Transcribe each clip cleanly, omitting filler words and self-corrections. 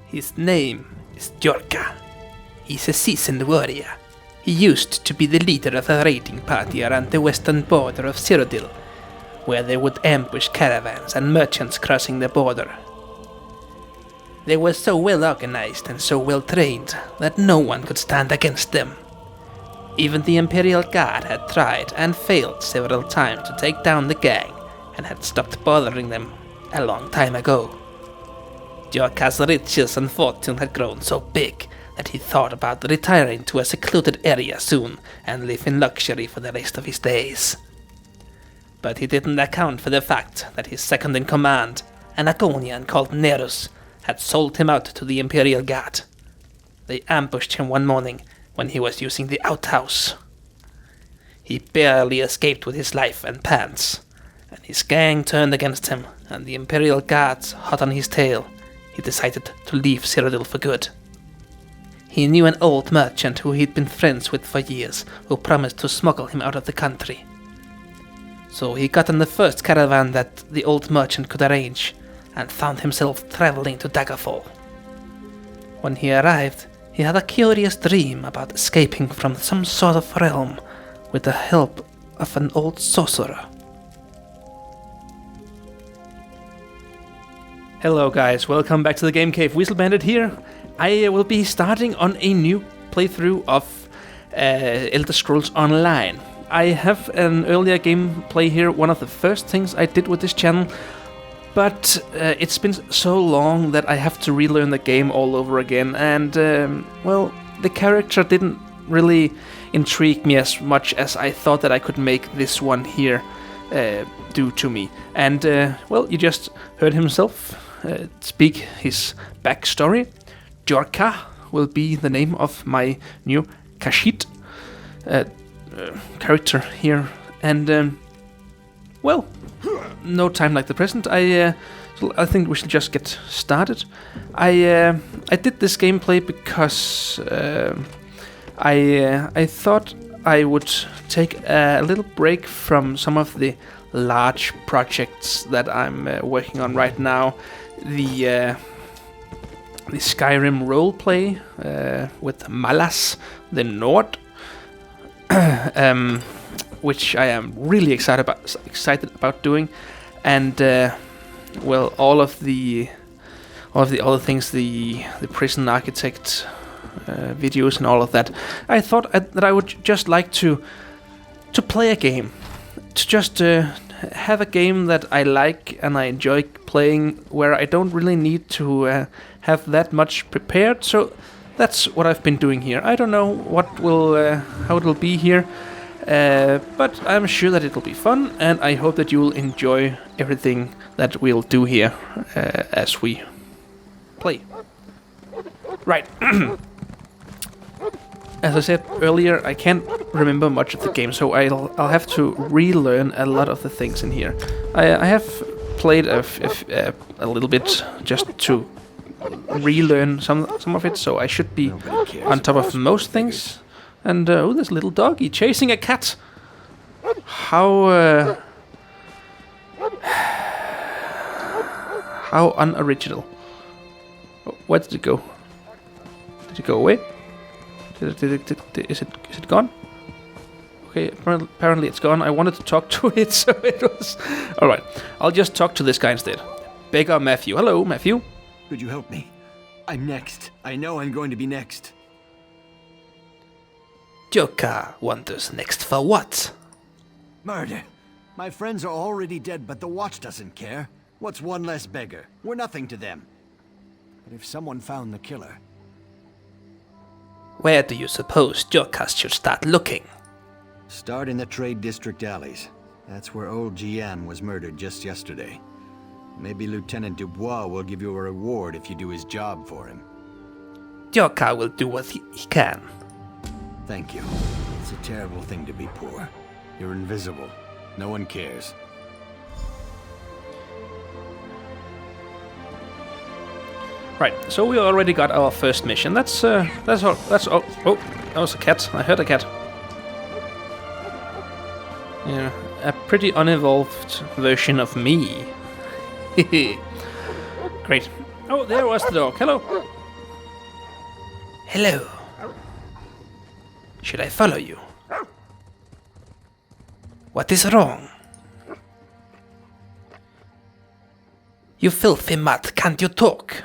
His name is Jor Ka. He's a seasoned warrior. He used to be the leader of a raiding party around the western border of Cyrodiil, where they would ambush caravans and merchants crossing the border. They were so well organized and so well trained that no one could stand against them. Even the Imperial Guard had tried and failed several times to take down the gang and had stopped bothering them a long time ago. Jor Ka's riches and fortune had grown so big that he thought about retiring to a secluded area soon and live in luxury for the rest of his days. But he didn't account for the fact that his second-in-command, an argonian called Nerus, had sold him out to the Imperial Guard. They ambushed him one morning when he was using the outhouse. He barely escaped with his life and pants, and his gang turned against him, and the Imperial Guards hot on his tail. He decided to leave Cyrodiil for good. He knew an old merchant who he'd been friends with for years, who promised to smuggle him out of the country. So he got on the first caravan that the old merchant could arrange, and found himself traveling to Daggerfall. When he arrived, he had a curious dream about escaping from some sort of realm with the help of an old sorcerer. Hello guys, welcome back to the Game Cave. Weasel Bandit here. I will be starting on a new playthrough of Elder Scrolls Online. I have an earlier gameplay here, one of the first things I did with this channel, but it's been so long that I have to relearn the game all over again, and well, the character didn't really intrigue me as much as I thought that I could make this one here do to me. And well, you just heard himself speak his backstory. Jor Ka will be the name of my new Khajit character here, and well, no time like the present. I think we should just get started. I did this gameplay because I thought I would take a little break from some of the large projects that I'm working on right now. The Skyrim roleplay with Malas the Nord, which I am really excited about doing, and well, all of the other things, the prison architect videos and all of that. I thought that I would just like to play a game, to just have a game that I like and I enjoy playing, where I don't really need to have that much prepared. So that's what I've been doing here. I don't know how it'll be here, but I'm sure that it'll be fun, and I hope that you'll enjoy everything that we'll do here as we play. Right. As I said earlier, I can't remember much of the game, so I'll have to relearn a lot of the things in here. I have played a little bit just to relearn some of it, so I should be on top of most things. And oh, there's a little doggy chasing a cat. How unoriginal. Where did it go? Did it go away? Is it gone? Okay, apparently it's gone. I wanted to talk to it, so it was... Alright, I'll just talk to this guy instead. Beggar Matthew. Hello, Matthew. Could you help me? I'm next. I know I'm going to be next. Jor Ka wonders next for what? Murder. My friends are already dead, but the Watch doesn't care. What's one less beggar? We're nothing to them. But if someone found the killer... Where do you suppose Jor Ka should start looking? Start in the trade district alleys. That's where old Gian was murdered just yesterday. Maybe Lieutenant Dubois will give you a reward if you do his job for him. Jor Ka will do what he can. Thank you. It's a terrible thing to be poor. You're invisible. No one cares. Right, so we already got our first mission. That's all. Oh, that was a cat. I heard a cat. Yeah, a pretty unevolved version of me. Great. Oh, there was the dog. Hello. Hello. Should I follow you? What is wrong? You filthy mutt, can't you talk?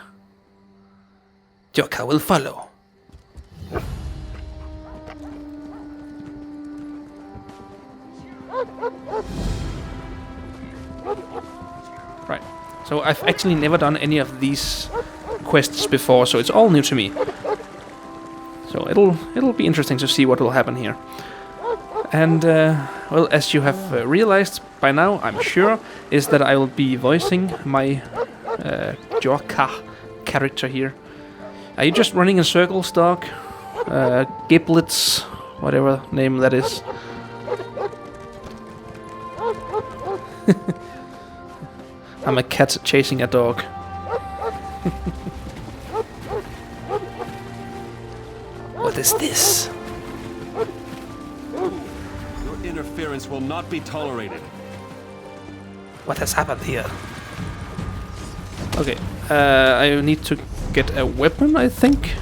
Jor Ka will follow. Right. So I've actually never done any of these quests before, so it's all new to me. So it'll be interesting to see what will happen here. And well, as you have realized by now, I'm sure, is that I will be voicing my Jor Ka character here. Are you just running in circles, dog? Giblets, whatever name that is. I'm a cat chasing a dog. What is this? Your interference will not be tolerated. What has happened here? Okay, I need to get a weapon, I think.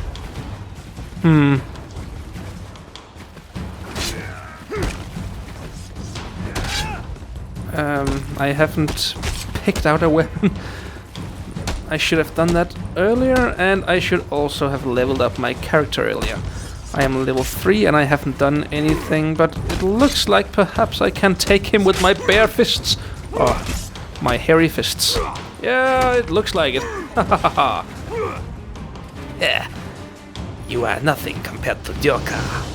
I haven't picked out a weapon. I should have done that earlier, and I should also have leveled up my character earlier. I am level 3 and I haven't done anything, but it looks like perhaps I can take him with my bare fists. Or my hairy fists. Yeah, it looks like it. Yeah. You are nothing compared to Jor Ka.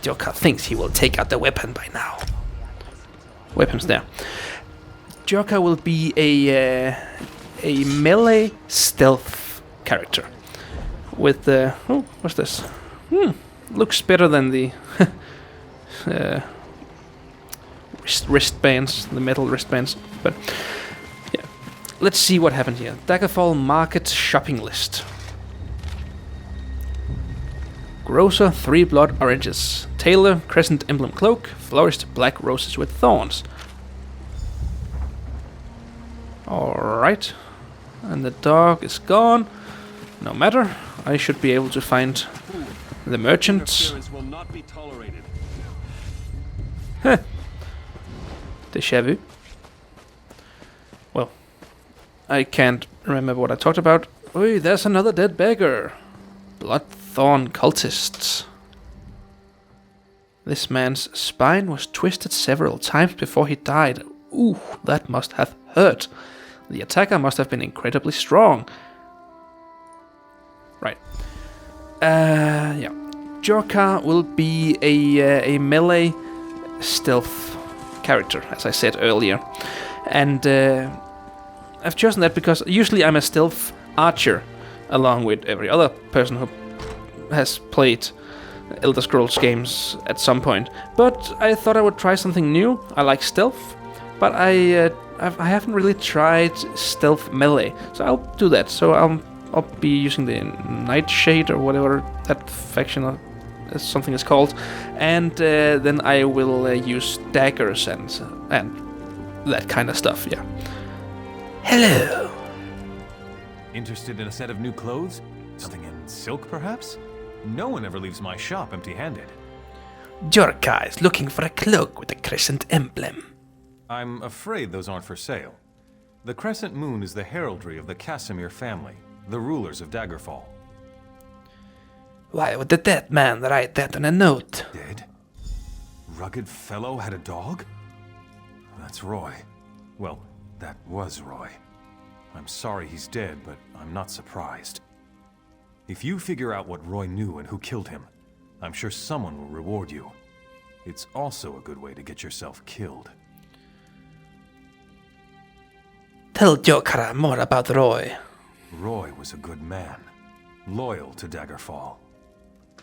Jor Ka thinks he will take out the weapon by now. Weapons there. Jor Ka will be a melee stealth character with the what's this? Looks better than the wristbands, the metal wristbands. But yeah, let's see what happened here. Daggerfall Market shopping list. Grocer, 3 blood oranges. Tailor, crescent emblem cloak. Florist, black roses with thorns. Alright. And the dog is gone. No matter. I should be able to find the merchants. Will not be tolerated. Déjà vu. Well, I can't remember what I talked about. Oi, there's another dead beggar. Bloodthorn cultists. This man's spine was twisted several times before he died. Ooh, that must have hurt. The attacker must have been incredibly strong. Right. Yeah. Jor Ka will be a melee stealth character, as I said earlier. And I've chosen that because usually I'm a stealth archer, along with every other person who has played Elder Scrolls games at some point. But I thought I would try something new. I like stealth, but I haven't really tried stealth melee, so I'll do that. So I'll be using the Nightshade or whatever that faction or something is called, and then I will use daggers and that kind of stuff. Yeah. Hello. Interested in a set of new clothes? Something in silk, perhaps? No one ever leaves my shop empty-handed. Jor Ka is looking for a cloak with a crescent emblem. I'm afraid those aren't for sale. The crescent moon is the heraldry of the Casimir family, the rulers of Daggerfall. Why would the dead man write that on a note? Dead? Rugged fellow had a dog? That's Roy. Well, that was Roy. I'm sorry he's dead, but I'm not surprised. If you figure out what Roy knew and who killed him, I'm sure someone will reward you. It's also a good way to get yourself killed. Tell Jor Ka more about Roy. Roy was a good man, loyal to Daggerfall.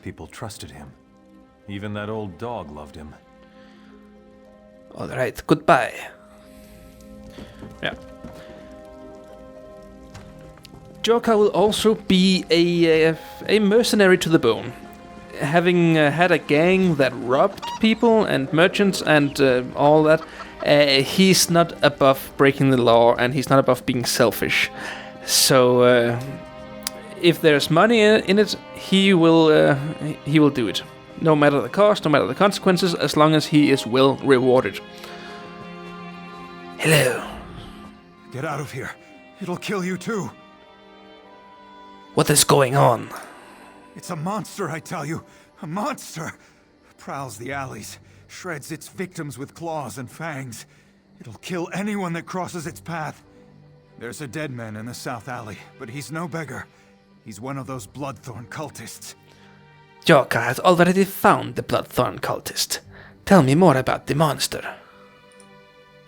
People trusted him. Even that old dog loved him. Alright, goodbye. Yeah. Jor Ka will also be a mercenary to the bone. Having had a gang that robbed people and merchants and all that, he's not above breaking the law and he's not above being selfish. So if there's money in it, he will do it. No matter the cost, no matter the consequences, as long as he is well rewarded. Hello. Get out of here. It'll kill you too. What is going on? It's a monster, I tell you. A monster. Prowls the alleys, shreds its victims with claws and fangs. It'll kill anyone that crosses its path. There's a dead man in the south alley, but he's no beggar. He's one of those Bloodthorn cultists. Jor Ka has already found the Bloodthorn cultist. Tell me more about the monster.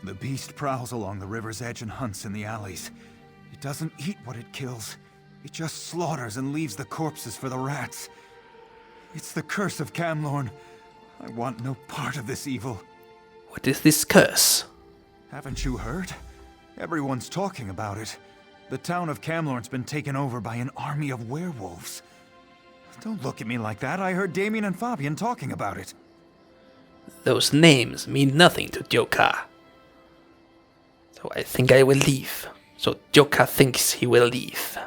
The beast prowls along the river's edge and hunts in the alleys. It doesn't eat what it kills. It just slaughters and leaves the corpses for the rats. It's the curse of Camlorn. I want no part of this evil. What is this curse? Haven't you heard? Everyone's talking about it. The town of Camlorn's been taken over by an army of werewolves. Don't look at me like that. I heard Damien and Fabian talking about it. Those names mean nothing to Jor Ka. So I think I will leave. So Jor Ka thinks he will leave.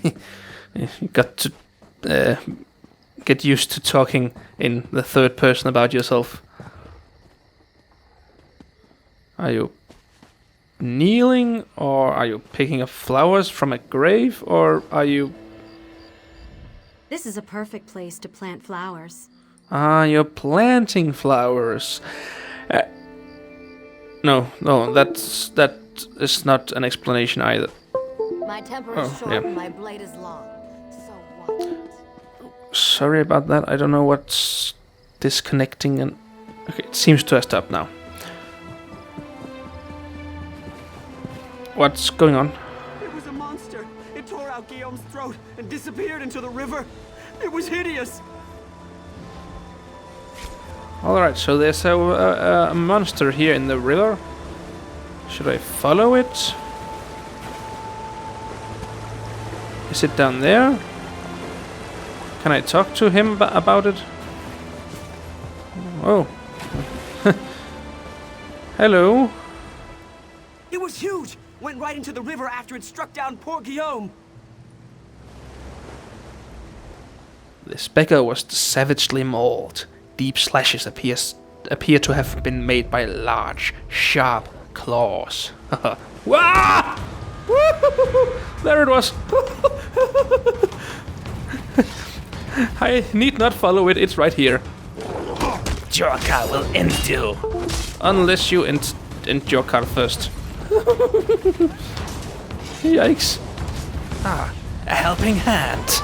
You got to get used to talking in the third person about yourself. Are you kneeling, or are you picking up flowers from a grave, or are you... This is a perfect place to plant flowers. Ah, you're planting flowers. No, that is not an explanation either. My temper is short and my blade is long. So watch it. Sorry about that. I don't know what's disconnecting and... Okay, it seems to have stopped now. What's going on? It was a monster. It tore out Guillaume's throat and disappeared into the river. It was hideous. Alright, so there's a monster here in the river. Should I follow it? Is it down there? Can I talk to him about it? Oh. Hello. It was huge. Went right into the river after it struck down poor Guillaume. This beggar was savagely mauled. Deep slashes appear to have been made by large, sharp claws. Wah! There it was. I need not follow it, it's right here. Jor Ka will end you. Unless you end Jor Ka first. Yikes. Ah, a helping hand.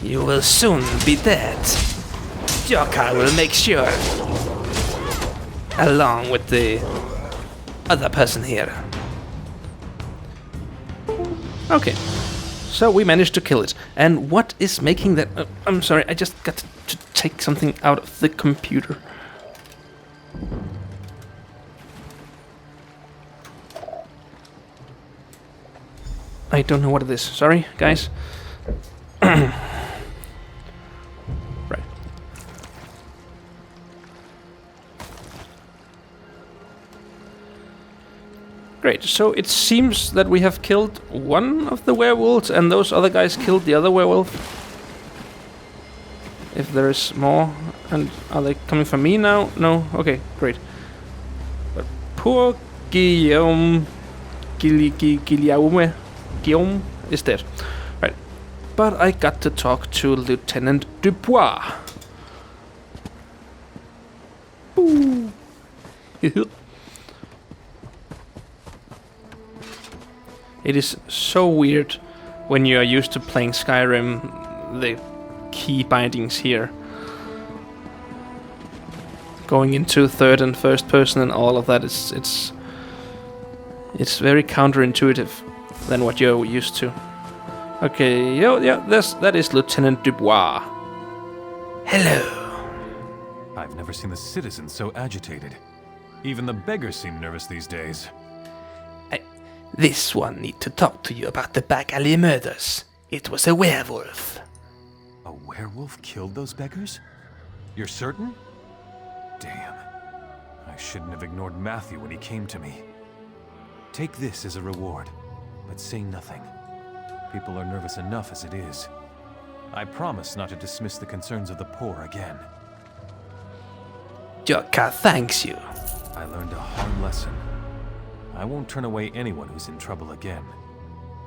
You will soon be dead. Jor Ka will make sure. Along with the other person here. Okay. So we managed to kill it. And what is making that... I'm sorry, I just got to take something out of the computer. I don't know what it is. Sorry, guys. Right. Great, so it seems that we have killed one of the werewolves and those other guys killed the other werewolf. If there is more. And are they coming for me now? No? Okay, great. But poor Guillaume... Guillaume is dead. Right. But I got to talk to Lieutenant Dubois. Boo. It is so weird when you are used to playing Skyrim, the key bindings here. Going into third and first person and all of that, it's very counterintuitive than what you're used to. Okay, yeah, that is Lieutenant Dubois. Hello. I've never seen the citizens so agitated. Even the beggars seem nervous these days. This one need to talk to you about the back alley murders. It was a werewolf. A werewolf killed those beggars? You're certain? Damn. shouldn't have ignored Matthew when he came to me. Take this as a reward, but say nothing. People are nervous enough as it is. I promise not to dismiss the concerns of the poor again. Jor Ka thanks you. I learned a hard lesson. I won't turn away anyone who's in trouble again.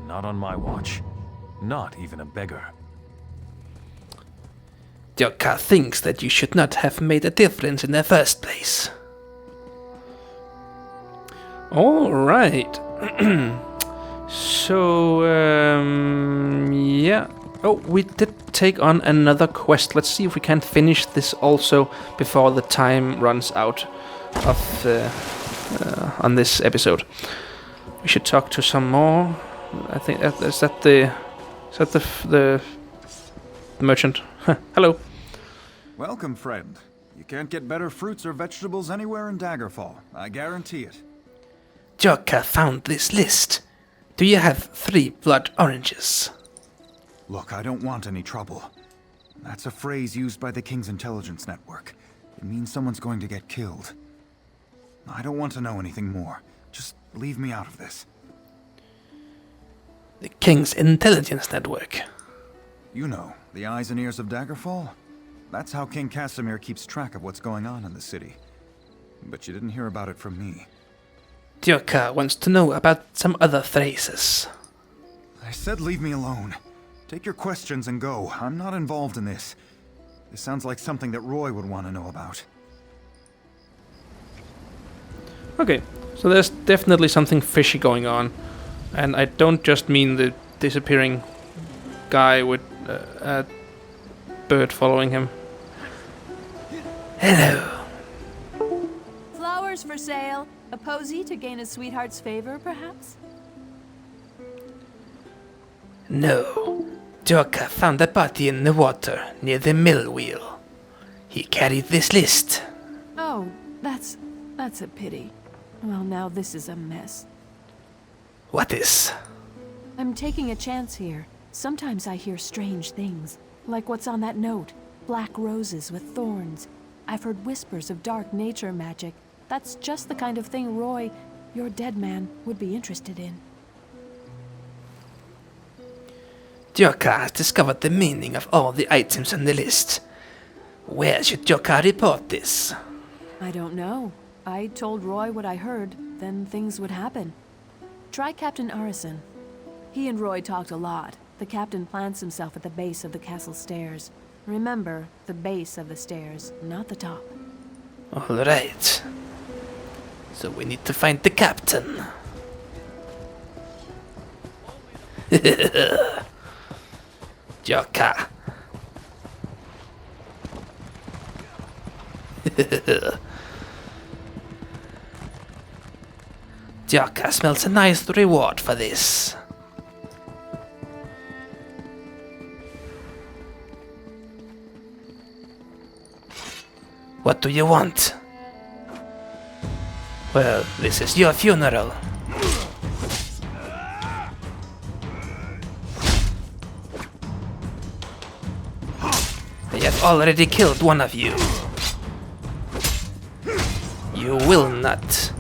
Not on my watch. Not even a beggar. Jor Ka thinks that you should not have made a difference in the first place. Alright. So, yeah. Oh, we did take on another quest. Let's see if we can finish this also before the time runs out of on this episode. We should talk to some more. I think is that the merchant. Hello. Welcome, friend. You can't get better fruits or vegetables anywhere in Daggerfall. I guarantee it. Jor Ka found this list. Do you have 3 blood oranges? Look, I don't want any trouble. That's a phrase used by the King's intelligence network. It means someone's going to get killed. I don't want to know anything more. Just leave me out of this. The King's intelligence network. You know, the eyes and ears of Daggerfall? That's how King Casimir keeps track of what's going on in the city. But you didn't hear about it from me. Jor Ka wants to know about some other phrases. I said leave me alone. Take your questions and go. I'm not involved in this. This sounds like something that Roy would want to know about. Okay, so there's definitely something fishy going on. And I don't just mean the disappearing guy with a bird following him. Hello. Flowers for sale. A posy to gain a sweetheart's favor, perhaps? No. Jor Ka found a body in the water near the mill wheel. He carried this list. Oh, that's a pity. Well, now this is a mess. What is? I'm taking a chance here. Sometimes I hear strange things, like what's on that note. Black roses with thorns. I've heard whispers of dark nature magic. That's just the kind of thing Roy, your dead man, would be interested in. Jor Ka has discovered the meaning of all the items on the list. Where should Jor Ka report this? I don't know. I told Roy what I heard, then things would happen. Try Captain Arison. He and Roy talked a lot. The captain plants himself at the base of the castle stairs. Remember, the base of the stairs, not the top. All right. So we need to find the captain. Jor Ka. Jor Ka smells a nice reward for this. What do you want? Well, this is your funeral. I have already killed one of you. You will not.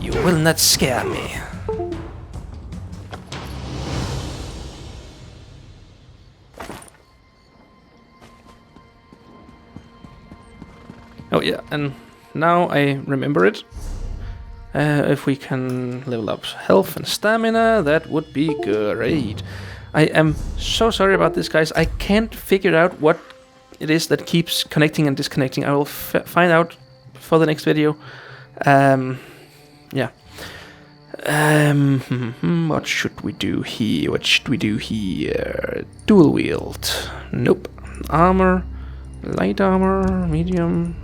You will not scare me. Oh yeah, and now I remember it. If we can level up health and stamina, that would be great. I am so sorry about this, guys. I can't figure out what it is that keeps connecting and disconnecting. I will find out for the next video. Yeah. What should we do here? What should we do here? Dual wield. Nope. Armor. Light armor. Medium.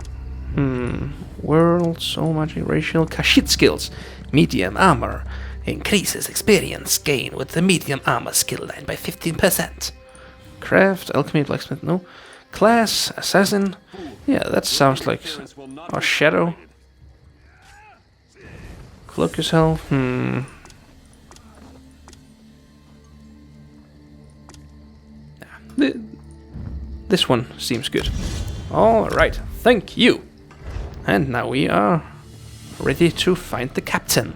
World. So much racial. Khajit skills. Medium armor. Increases experience gain with the medium armor skill line by 15%. Craft. Alchemy. Blacksmith. No. Class. Assassin. Yeah, that sounds like our shadow. Cloak yourself. This one seems good. Alright, thank you. And now we are ready to find the captain.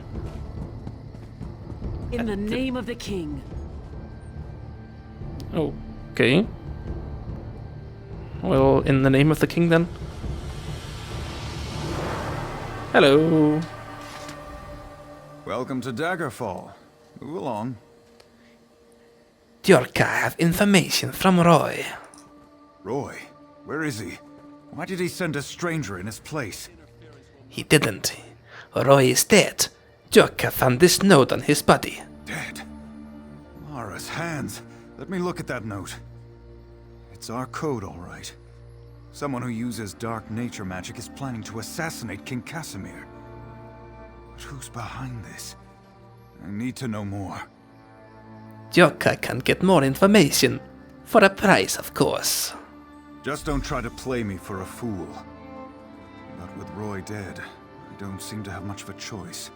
In the name of the king. Okay. Well, in the name of the king then. Hello. Welcome to Daggerfall. Move along. Jor Ka, I have information from Roy. Roy? Where is he? Why did he send a stranger in his place? He didn't. Roy is dead. Jor Ka found this note on his body. Dead? Lara's hands. Let me look at that note. It's our code, all right. Someone who uses dark nature magic is planning to assassinate King Casimir. But who's behind this? I need to know more. Jor Ka can get more information. For a price, of course. Just don't try to play me for a fool. But with Roy dead, I don't seem to have much of a choice.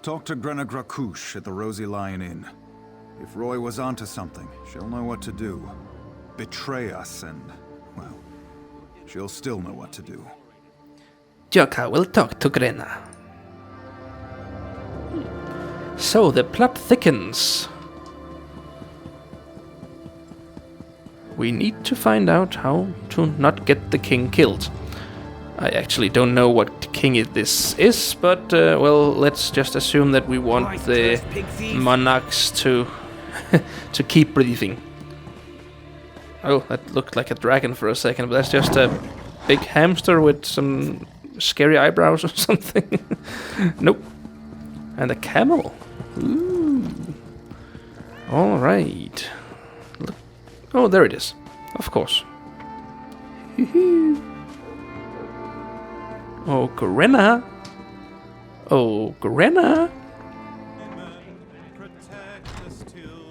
Talk to Grenna Grakush at the Rosy Lion Inn. If Roy was onto something, she'll know what to do. Betray us and, well, she'll still know what to do. Jor Ka will talk to Grenna. So the plot thickens. We need to find out how to not get the king killed. I actually don't know what king this is, but well, let's just assume that we want the monarchs to to keep breathing. Oh, that looked like a dragon for a second, but that's just a big hamster with some scary eyebrows or something. Nope. And a camel. Ooh. All right. Look. Oh, there it is. Of course. Oh, Grenna. Oh, Grenna.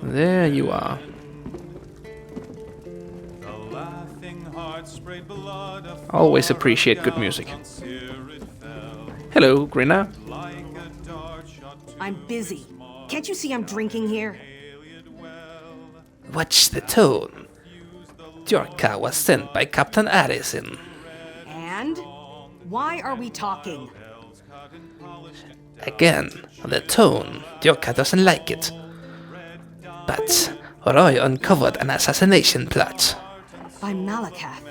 There you are. Always appreciate good music. Hello, Grenna. I'm busy. Can't you see I'm drinking here? Watch the tone. Jor Ka was sent by Captain Arison. And? Why are we talking? Again, the tone. Jor Ka doesn't like it. But Roy uncovered an assassination plot. By Malakath.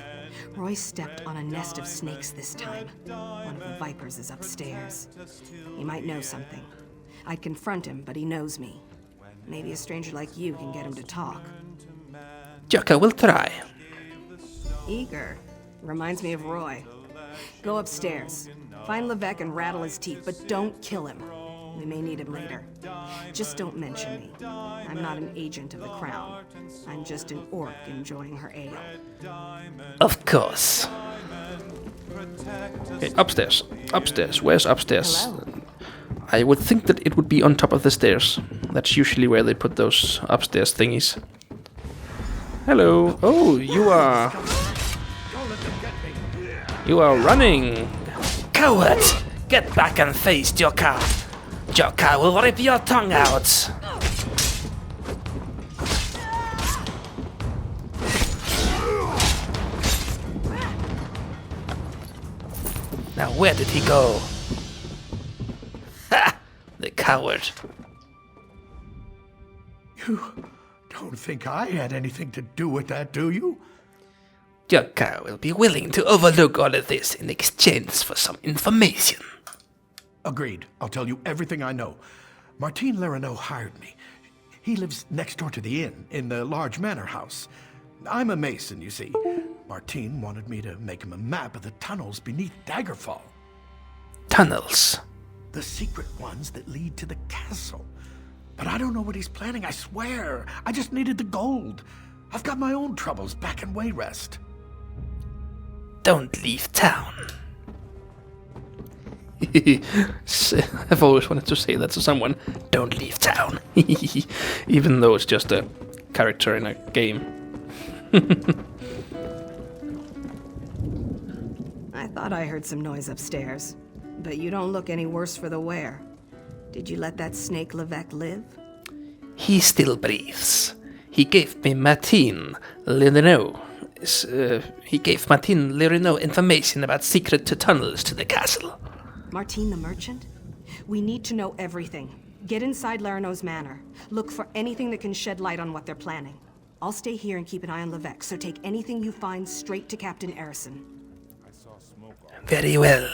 Roy stepped on a nest of snakes this time. One of the vipers is upstairs. He might know something. I'd confront him, but he knows me. Maybe a stranger like you can get him to talk. Jor Ka will try. Eager. Reminds me of Roy. Go upstairs. Find Levesque and rattle his teeth, but don't kill him. We may need him later. Just don't mention me. I'm not an agent of the crown. I'm just an orc enjoying her ale. Of course. Okay, upstairs. Upstairs. Where's upstairs? Hello. I would think that it would be on top of the stairs. That's usually where they put those upstairs thingies. Hello. Oh, you are... You are running. Coward! Get back and face Jor Ka. Jor Ka will rip your tongue out. Now where did he go? Ha! The coward. You don't think I had anything to do with that, do you? Jor Ka will be willing to overlook all of this in exchange for some information. Agreed. I'll tell you everything I know. Martin Lerino hired me. He lives next door to the inn, in the large manor house. I'm a mason, you see. Martin wanted me to make him a map of the tunnels beneath Daggerfall. Tunnels? The secret ones that lead to the castle. But I don't know what he's planning, I swear. I just needed the gold. I've got my own troubles back in Wayrest. Don't leave town. I've always wanted to say that to someone. Don't leave town. Even though it's just a character in a game. I thought I heard some noise upstairs. But you don't look any worse for the wear. Did you let that snake Levesque live? He still breathes. He gave me Martin Lerino he gave Martin Lerino information about secret tunnels to the castle. Martin the merchant? We need to know everything. Get inside Lerino's manor. Look for anything that can shed light on what they're planning. I'll stay here and keep an eye on Levesque, so take anything you find straight to Captain Arison. Very well.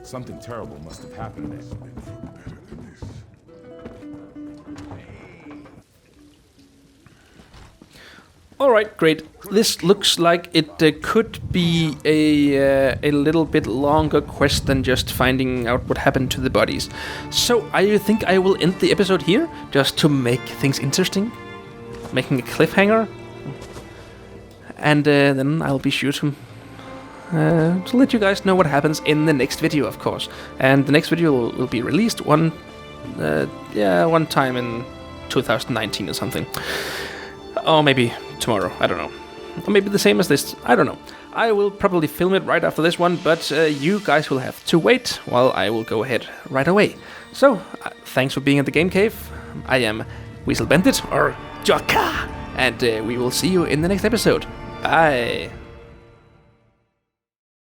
Something terrible must have happened there. Alright, great. This looks like it could be a little bit longer quest than just finding out what happened to the bodies. So I think I will end the episode here, just to make things interesting. Making a cliffhanger. And then I'll be sure to let you guys know what happens in the next video, of course. And the next video will be released one time in 2019 or something. Or maybe tomorrow, I don't know. Or maybe the same as this, I don't know. I will probably film it right after this one, but you guys will have to wait while I will go ahead right away. So, thanks for being at the Game Cave. I am Weasel Bandit, or Jor Ka, and we will see you in the next episode. Bye!